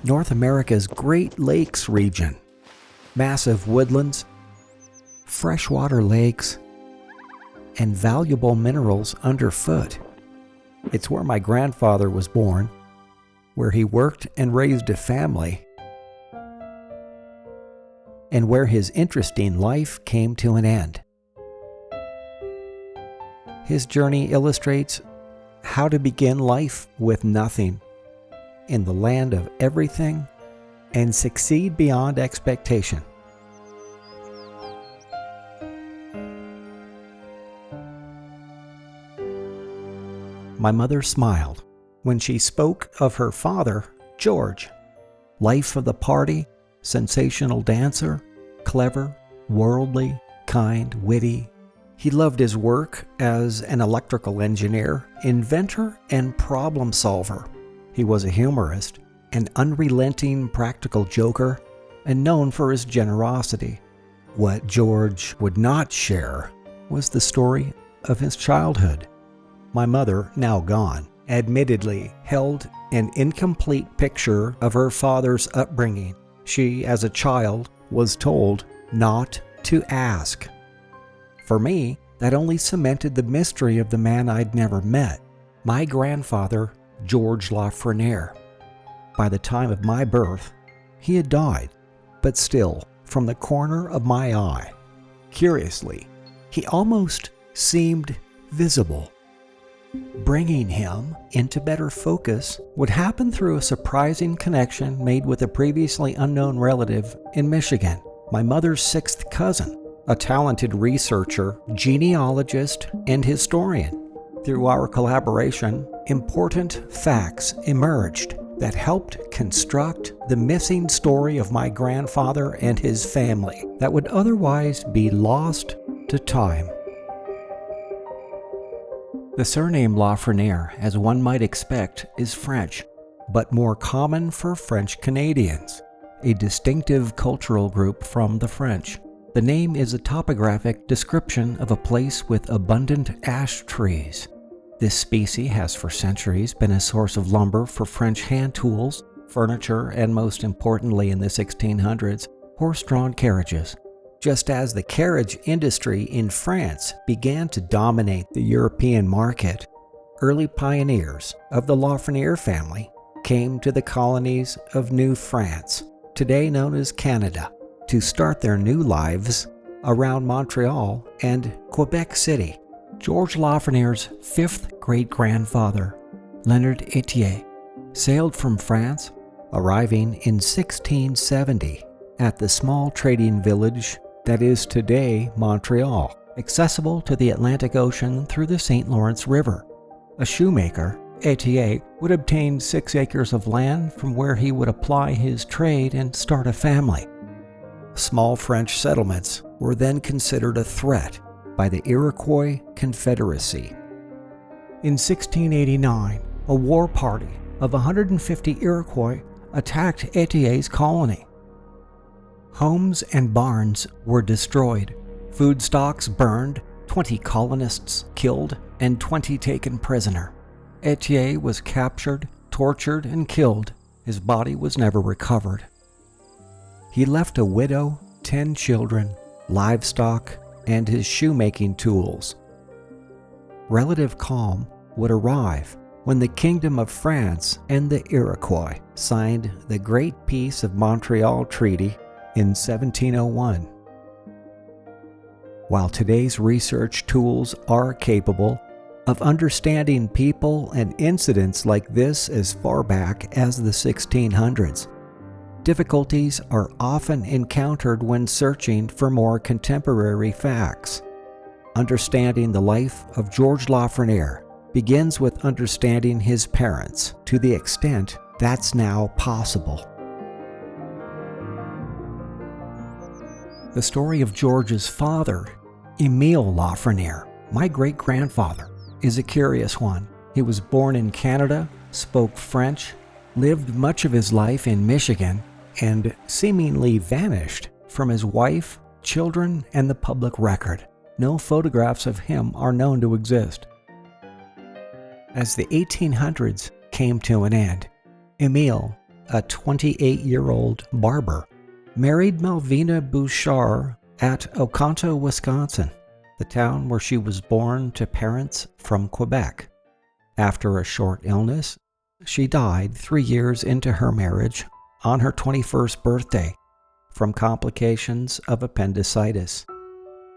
North America's Great Lakes region. Massive woodlands, freshwater lakes, and valuable minerals underfoot. It's where my grandfather was born, where he worked and raised a family, and where his interesting life came to an end. His journey illustrates how to begin life with nothing in the land of everything and succeed beyond expectation. My mother smiled when she spoke of her father, George. Life of the party, sensational dancer, clever, worldly, kind, witty. He loved his work as an electrical engineer, inventor, and problem solver. He was a humorist, an unrelenting practical joker, and known for his generosity. What George would not share was the story of his childhood. My mother, now gone, admittedly held an incomplete picture of her father's upbringing. She, as a child, was told not to ask. For me, that only cemented the mystery of the man I'd never met, my grandfather, George LaFreniere. By the time of my birth, he had died, but still, from the corner of my eye, curiously, he almost seemed visible. Bringing him into better focus would happen through a surprising connection made with a previously unknown relative in Michigan, my mother's sixth cousin, a talented researcher, genealogist, and historian. Through our collaboration, important facts emerged that helped construct the missing story of my grandfather and his family that would otherwise be lost to time. The surname LaFreniere, as one might expect, is French, but more common for French Canadians, a distinctive cultural group from the French. The name is a topographic description of a place with abundant ash trees. This species has for centuries been a source of lumber for French hand tools, furniture, and most importantly in the 1600s, horse-drawn carriages. Just as the carriage industry in France began to dominate the European market, early pioneers of the LaFreniere family came to the colonies of New France, today known as Canada, to start their new lives around Montreal and Quebec City. George LaFreniere's fifth great-grandfather, Leonard Etier, sailed from France, arriving in 1670 at the small trading village that is today Montreal, accessible to the Atlantic Ocean through the St. Lawrence River. A shoemaker, Etier would obtain 6 acres of land from where he would apply his trade and start a family. Small French settlements were then considered a threat by the Iroquois Confederacy. In 1689, a war party of 150 Iroquois attacked Etier's colony. Homes and barns were destroyed, food stocks burned, 20 colonists killed, and 20 taken prisoner. Etier was captured, tortured, and killed. His body was never recovered. He left a widow, 10 children, livestock, and his shoemaking tools. Relative calm would arrive when the Kingdom of France and the Iroquois signed the Great Peace of Montreal Treaty in 1701. While today's research tools are capable of understanding people and incidents like this as far back as the 1600s, difficulties are often encountered when searching for more contemporary facts. Understanding the life of George LaFreniere begins with understanding his parents to the extent that's now possible. The story of George's father, Emile LaFreniere, my great-grandfather, is a curious one. He was born in Canada, spoke French, lived much of his life in Michigan, and seemingly vanished from his wife, children, and the public record. No photographs of him are known to exist. As the 1800s came to an end, Emile a 28-year-old barber, married Malvina Bouchard at Oconto, Wisconsin, the town where she was born to parents from Quebec. After a short illness, she died 3 years into her marriage on her 21st birthday from complications of appendicitis.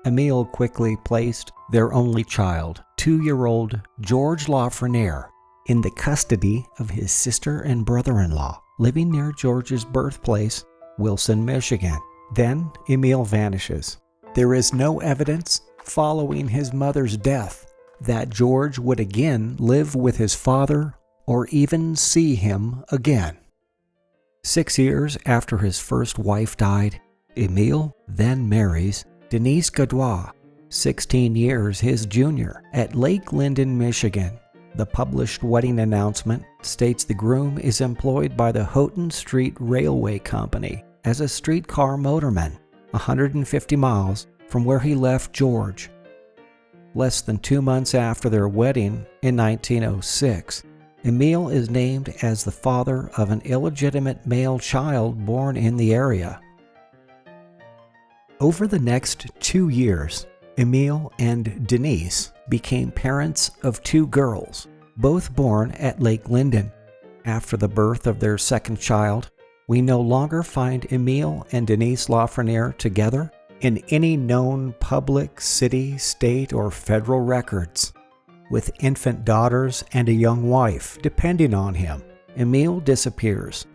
Emile quickly placed their only child, 2-year-old George LaFreniere, in the custody of his sister and brother-in-law, living near George's birthplace, Wilson, Michigan. Then Emile vanishes. There is no evidence following his mother's death that George would again live with his father or even see him again. 6 years after his first wife died, Emile then marries Denise Godbout, 16 years his junior, at Lake Linden, Michigan. The published wedding announcement states the groom is employed by the Houghton Street Railway Company as a streetcar motorman, 150 miles from where he left George. Less than 2 months after their wedding in 1906, Emile is named as the father of an illegitimate male child born in the area. Over the next 2 years, Emile and Denise became parents of 2 girls, both born at Lake Linden. After the birth of their second child, we no longer find Emile and Denise LaFreniere together in any known public city, state, or federal records. With infant daughters and a young wife depending on him, Emile disappears.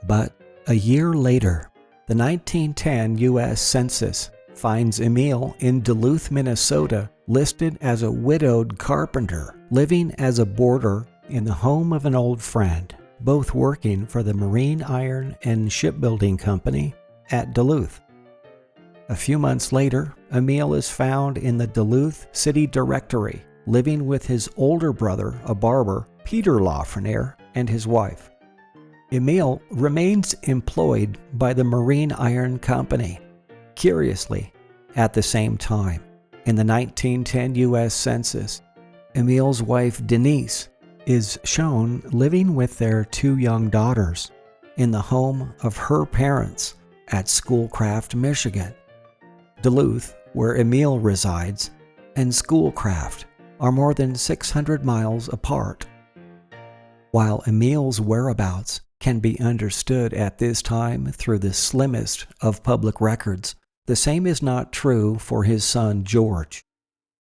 But a year later, the 1910 U.S. Census finds Emile in Duluth, Minnesota, listed as a widowed carpenter, living as a boarder in the home of an old friend, both working for the Marine Iron and Shipbuilding Company at Duluth. A few months later, Emile is found in the Duluth City Directory, living with his older brother, a barber, Peter LaFreniere, and his wife. Emile remains employed by the Marine Iron Company. Curiously, at the same time, in the 1910 U.S. Census, Emile's wife Denise is shown living with their 2 young daughters in the home of her parents at Schoolcraft, Michigan. Duluth, where Emile resides, and Schoolcraft are more than 600 miles apart. While Emile's whereabouts can be understood at this time through the slimmest of public records, the same is not true for his son George.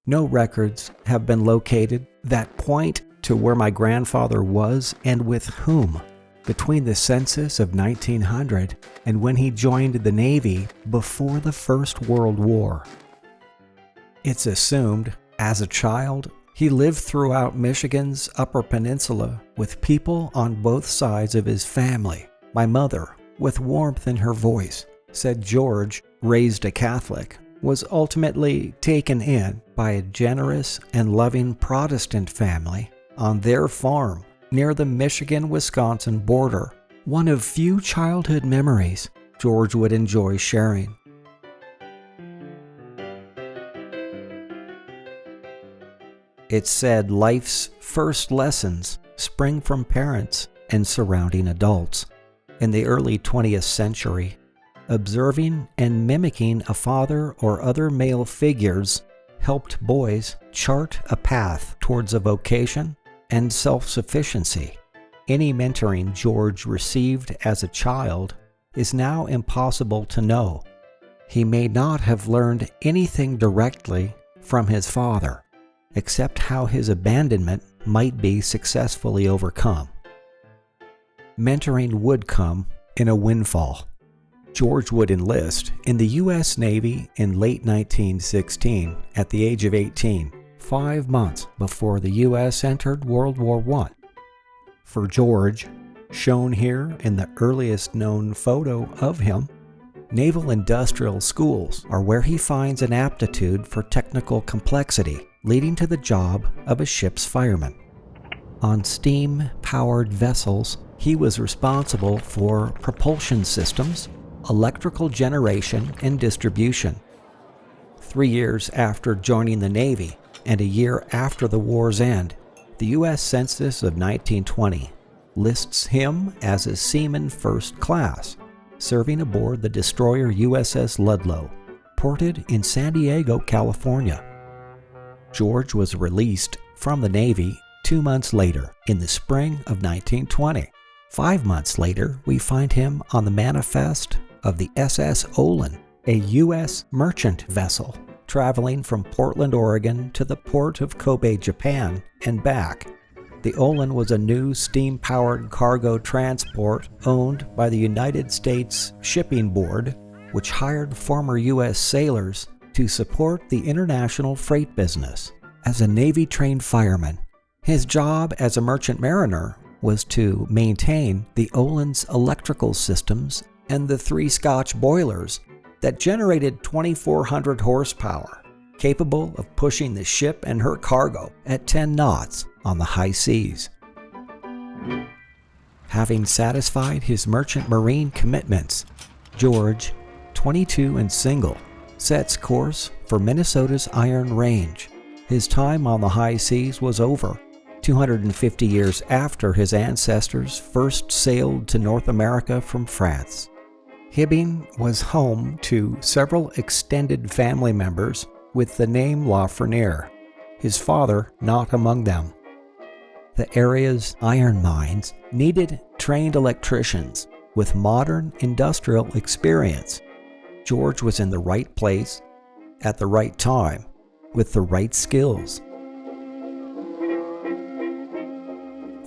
No records have been located that point to where my grandfather was and with whom between the census of 1900 and when he joined the Navy before the First World War. It's assumed, as a child, he lived throughout Michigan's Upper Peninsula with people on both sides of his family. My mother, with warmth in her voice, said George, raised a Catholic, was ultimately taken in by a generous and loving Protestant family on their farm near the Michigan-Wisconsin border, one of few childhood memories George would enjoy sharing. It's said life's first lessons spring from parents and surrounding adults. In the early 20th century, observing and mimicking a father or other male figures helped boys chart a path towards a vocation and self-sufficiency. Any mentoring George received as a child is now impossible to know. He may not have learned anything directly from his father, except how his abandonment might be successfully overcome. Mentoring would come in a windfall. George would enlist in the U.S. Navy in late 1916 at the age of 18, 5 months before the U.S. entered World War I. For George, shown here in the earliest known photo of him, naval industrial schools are where he finds an aptitude for technical complexity, leading to the job of a ship's fireman. On steam-powered vessels, he was responsible for propulsion systems, electrical generation, and distribution. 3 years after joining the Navy, and a year after the war's end, the U.S. Census of 1920 lists him as a seaman first class, serving aboard the destroyer USS Ludlow, ported in San Diego, California. George was released from the Navy 2 months later, in the spring of 1920. 5 months later, we find him on the manifest of the SS Olin, a U.S. merchant vessel traveling from Portland, Oregon to the port of Kobe, Japan, and back. The Olin was a new steam-powered cargo transport owned by the United States Shipping Board, which hired former U.S. sailors to support the international freight business. As a Navy-trained fireman, his job as a merchant mariner was to maintain the Olin's electrical systems and the 3 Scotch boilers that generated 2,400 horsepower, capable of pushing the ship and her cargo at 10 knots on the high seas. Having satisfied his merchant marine commitments, George, 22 and single, sets course for Minnesota's Iron Range. His time on the high seas was over, 250 years after his ancestors first sailed to North America from France. Hibbing was home to several extended family members with the name LaFreniere, his father not among them. The area's iron mines needed trained electricians with modern industrial experience. George was in the right place at the right time with the right skills.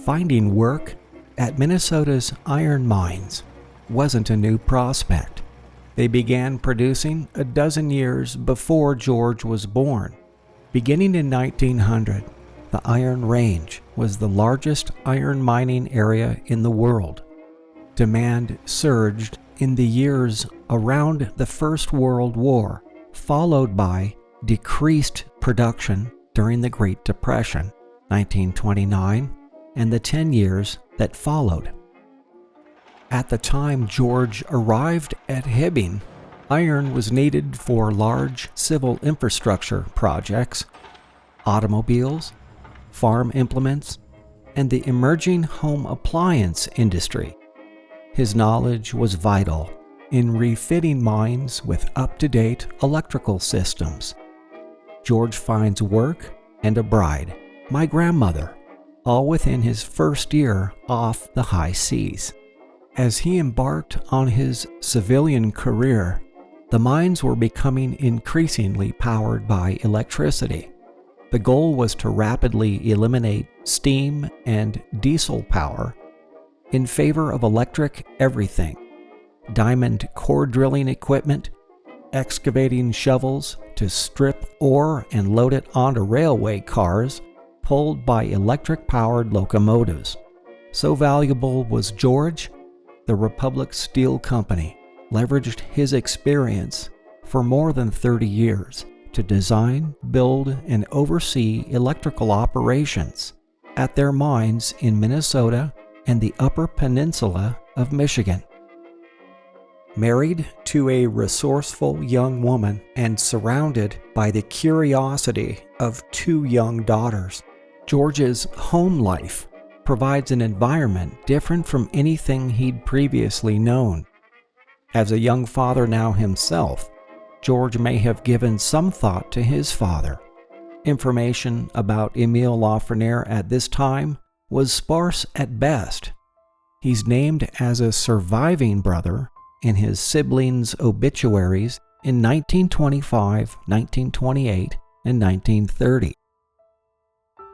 Finding work at Minnesota's iron mines wasn't a new prospect. They began producing a dozen years before George was born. Beginning in 1900, the Iron Range was the largest iron mining area in the world. Demand surged in the years around the First World War, followed by decreased production during the Great Depression, 1929, and the 10 years that followed. At the time George arrived at Hibbing, iron was needed for large civil infrastructure projects, automobiles, farm implements, and the emerging home appliance industry. His knowledge was vital in refitting mines with up-to-date electrical systems. George finds work and a bride, my grandmother, all within his first year off the high seas. As he embarked on his civilian career, the mines were becoming increasingly powered by electricity. The goal was to rapidly eliminate steam and diesel power in favor of electric everything: diamond core drilling equipment, excavating shovels to strip ore and load it onto railway cars pulled by electric-powered locomotives. So valuable was George, the Republic Steel Company leveraged his experience for more than 30 years to design, build, and oversee electrical operations at their mines in Minnesota and the Upper Peninsula of Michigan. Married to a resourceful young woman and surrounded by the curiosity of 2 young daughters, George's home life provides an environment different from anything he'd previously known. As a young father now himself, George may have given some thought to his father. Information about Emile LaFreniere at this time was sparse at best. He's named as a surviving brother in his siblings' obituaries in 1925, 1928, and 1930.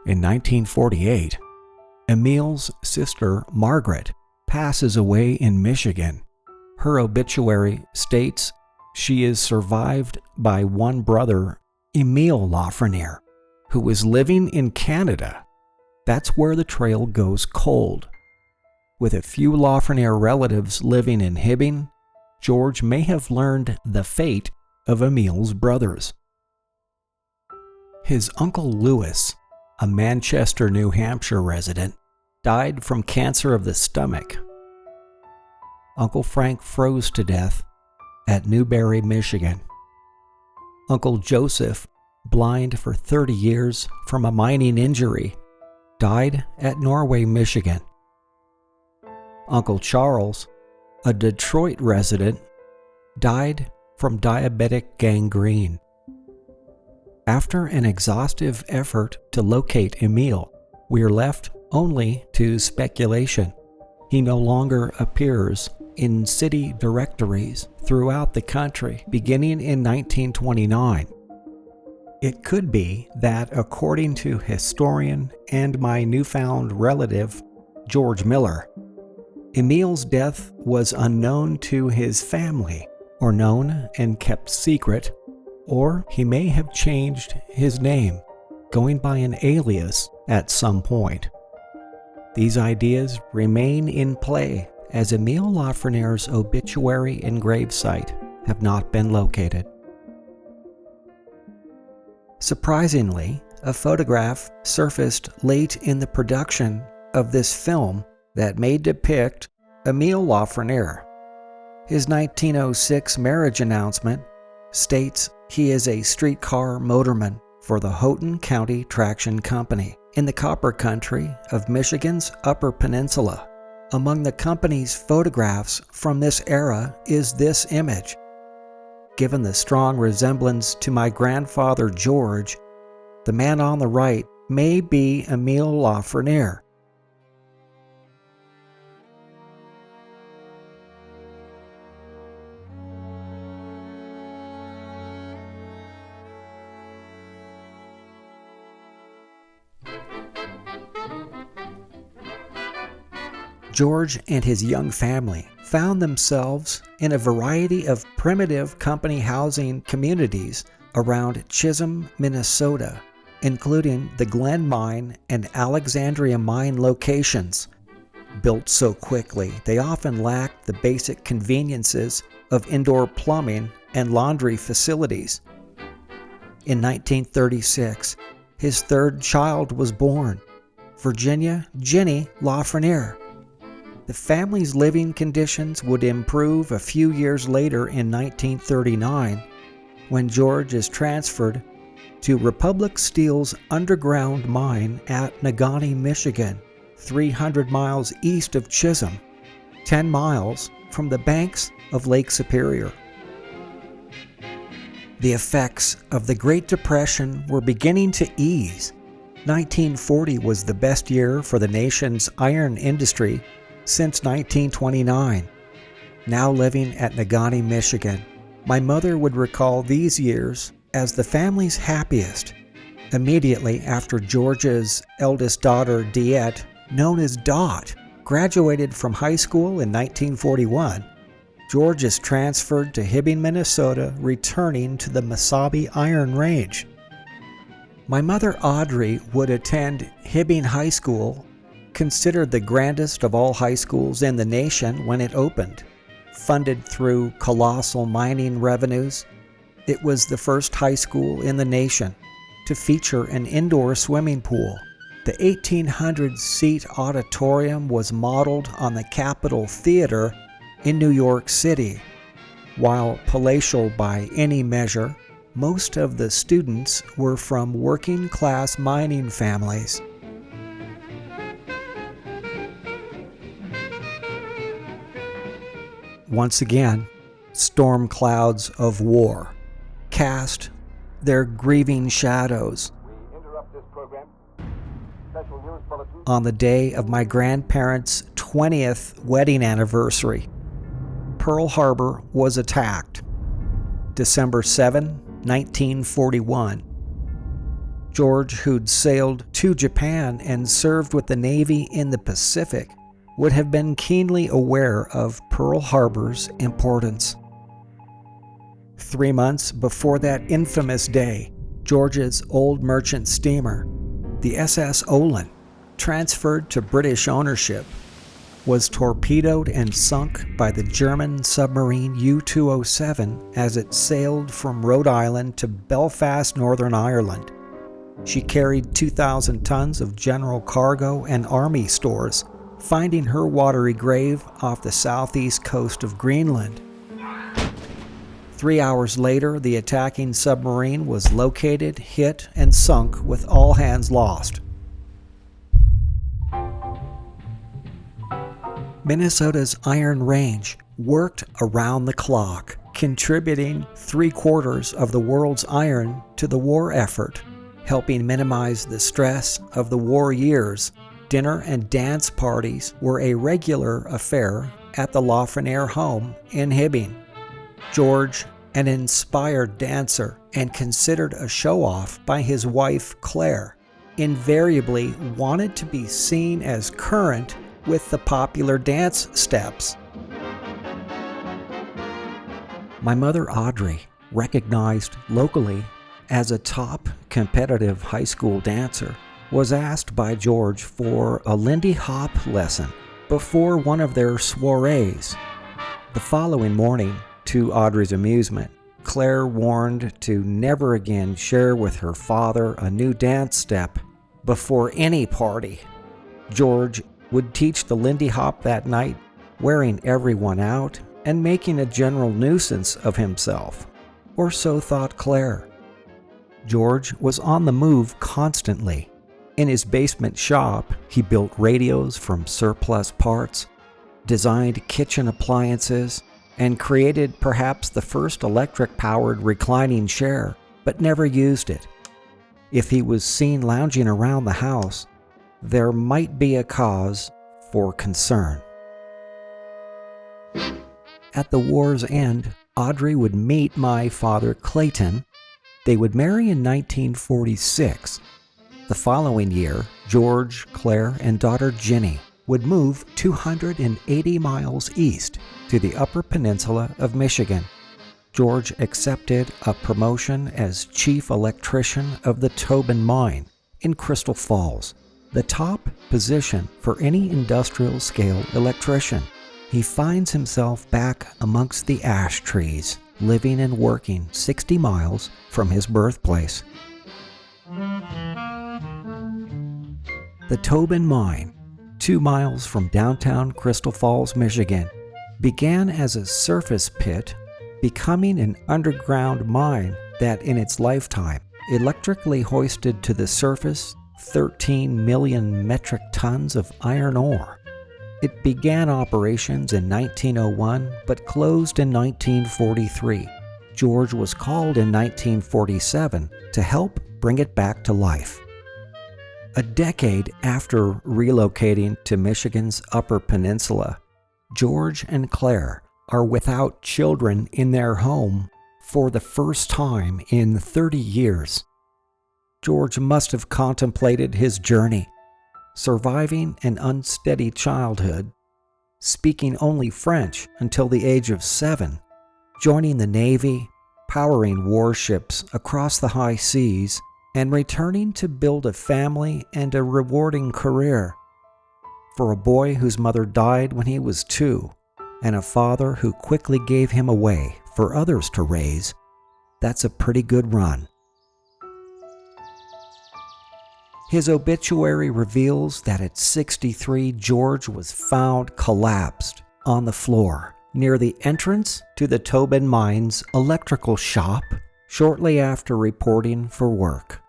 In 1948, Emile's sister Margaret passes away in Michigan. Her obituary states she is survived by one brother, Emile LaFreniere, who was living in Canada. That's where the trail goes cold. With a few LaFreniere relatives living in Hibbing, George may have learned the fate of Emile's brothers. His uncle Louis, a Manchester, New Hampshire resident, died from cancer of the stomach. Uncle Frank froze to death at Newberry, Michigan. Uncle Joseph, blind for 30 years from a mining injury, died at Norway, Michigan. Uncle Charles, a Detroit resident, died from diabetic gangrene. After an exhaustive effort to locate Emile, we are left only to speculation. He no longer appears in city directories throughout the country beginning in 1929. It could be that, according to historian and my newfound relative, George Miller, Emile's death was unknown to his family, or known and kept secret, or he may have changed his name, going by an alias at some point. These ideas remain in play as Emile LaFreniere's obituary and gravesite have not been located. Surprisingly, a photograph surfaced late in the production of this film that may depict Emile LaFreniere. His 1906 marriage announcement states he is a streetcar motorman for the Houghton County Traction Company in the copper country of Michigan's Upper Peninsula. Among the company's photographs from this era is this image. Given the strong resemblance to my grandfather George, the man on the right may be Emile LaFreniere. George and his young family found themselves in a variety of primitive company housing communities around Chisholm, Minnesota, including the Glen Mine and Alexandria Mine locations. Built so quickly, they often lacked the basic conveniences of indoor plumbing and laundry facilities. In 1936, his third child was born, Virginia Jenny LaFreniere. The family's living conditions would improve a few years later in 1939 when George is transferred to Republic Steel's underground mine at Negaunee, Michigan, 300 miles east of Chisholm, 10 miles from the banks of Lake Superior. The effects of the Great Depression were beginning to ease. 1940 was the best year for the nation's iron industry since 1929. Now living at Negaunee, Michigan, my mother would recall these years as the family's happiest. Immediately after George's eldest daughter, Diette, known as Dot, graduated from high school in 1941, George is transferred to Hibbing, Minnesota, returning to the Mesabi Iron Range. My mother, Audrey, would attend Hibbing High School, considered the grandest of all high schools in the nation when it opened. Funded through colossal mining revenues, it was the first high school in the nation to feature an indoor swimming pool. The 1,800-seat auditorium was modeled on the Capitol Theater in New York City. While palatial by any measure, most of the students were from working-class mining families. Once again, storm clouds of war cast their grieving shadows on the day of my grandparents' 20th wedding anniversary. Pearl Harbor was attacked. December 7, 1941. George, who'd sailed to Japan and served with the Navy in the Pacific, would have been keenly aware of Pearl Harbor's importance. 3 months before that infamous day, George's old merchant steamer, the SS Olin, transferred to British ownership, was torpedoed and sunk by the German submarine U-207 as it sailed from Rhode Island to Belfast, Northern Ireland. She carried 2,000 tons of general cargo and army stores, finding her watery grave off the southeast coast of Greenland. 3 hours later, the attacking submarine was located, hit, and sunk with all hands lost. Minnesota's Iron Range worked around the clock, contributing 3/4 of the world's iron to the war effort, helping minimize the stress of the war years. Dinner and dance parties were a regular affair at the LaFreniere home in Hibbing. George, an inspired dancer and considered a show-off by his wife Claire, invariably wanted to be seen as current with the popular dance steps. My mother Audrey, recognized locally as a top competitive high school dancer, was asked by George for a Lindy Hop lesson before one of their soirees. The following morning, to Audrey's amusement, Claire warned to never again share with her father a new dance step before any party. George would teach the Lindy Hop that night, wearing everyone out and making a general nuisance of himself, or so thought Claire. George was on the move constantly. In his basement shop, he built radios from surplus parts, designed kitchen appliances, and created perhaps the first electric-powered reclining chair, but never used it. If he was seen lounging around the house, there might be a cause for concern. At the war's end, Audrey would meet my father Clayton. They would marry in 1946. The following year, George, Claire, and daughter Jenny would move 280 miles east to the Upper Peninsula of Michigan. George accepted a promotion as chief electrician of the Tobin Mine in Crystal Falls, the top position for any industrial-scale electrician. He finds himself back amongst the ash trees, living and working 60 miles from his birthplace. The Tobin Mine, 2 miles from downtown Crystal Falls, Michigan, began as a surface pit, becoming an underground mine that in its lifetime electrically hoisted to the surface 13 million metric tons of iron ore. It began operations in 1901 but closed in 1943. George was called in 1947 to help bring it back to life. A decade after relocating to Michigan's Upper Peninsula, George and Claire are without children in their home for the first time in 30 years. George must have contemplated his journey, surviving an unsteady childhood, speaking only French until the age of 7, joining the Navy, powering warships across the high seas, and returning to build a family and a rewarding career. For a boy whose mother died when he was 2, and a father who quickly gave him away for others to raise, that's a pretty good run. His obituary reveals that at 63, George was found collapsed on the floor near the entrance to the Tobin Mine's electrical shop shortly after reporting for work.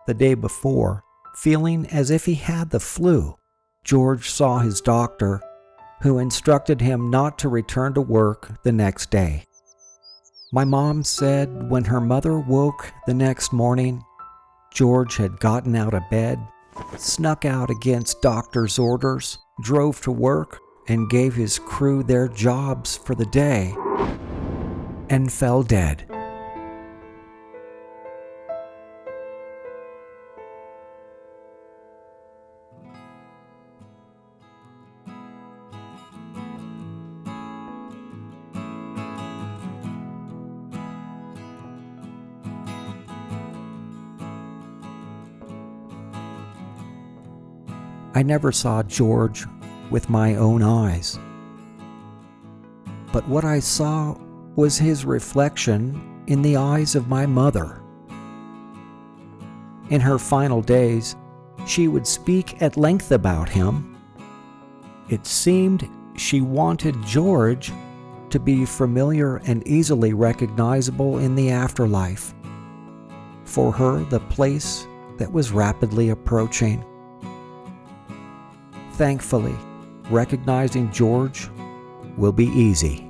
The day before, feeling as if he had the flu, George saw his doctor, who instructed him not to return to work the next day. My mom said when her mother woke the next morning, George had gotten out of bed, snuck out against doctor's orders, drove to work, and gave his crew their jobs for the day, and fell dead. I never saw George with my own eyes, but what I saw was his reflection in the eyes of my mother. In her final days, she would speak at length about him. It seemed she wanted George to be familiar and easily recognizable in the afterlife. For her, the place that was rapidly approaching. Thankfully, recognizing George will be easy.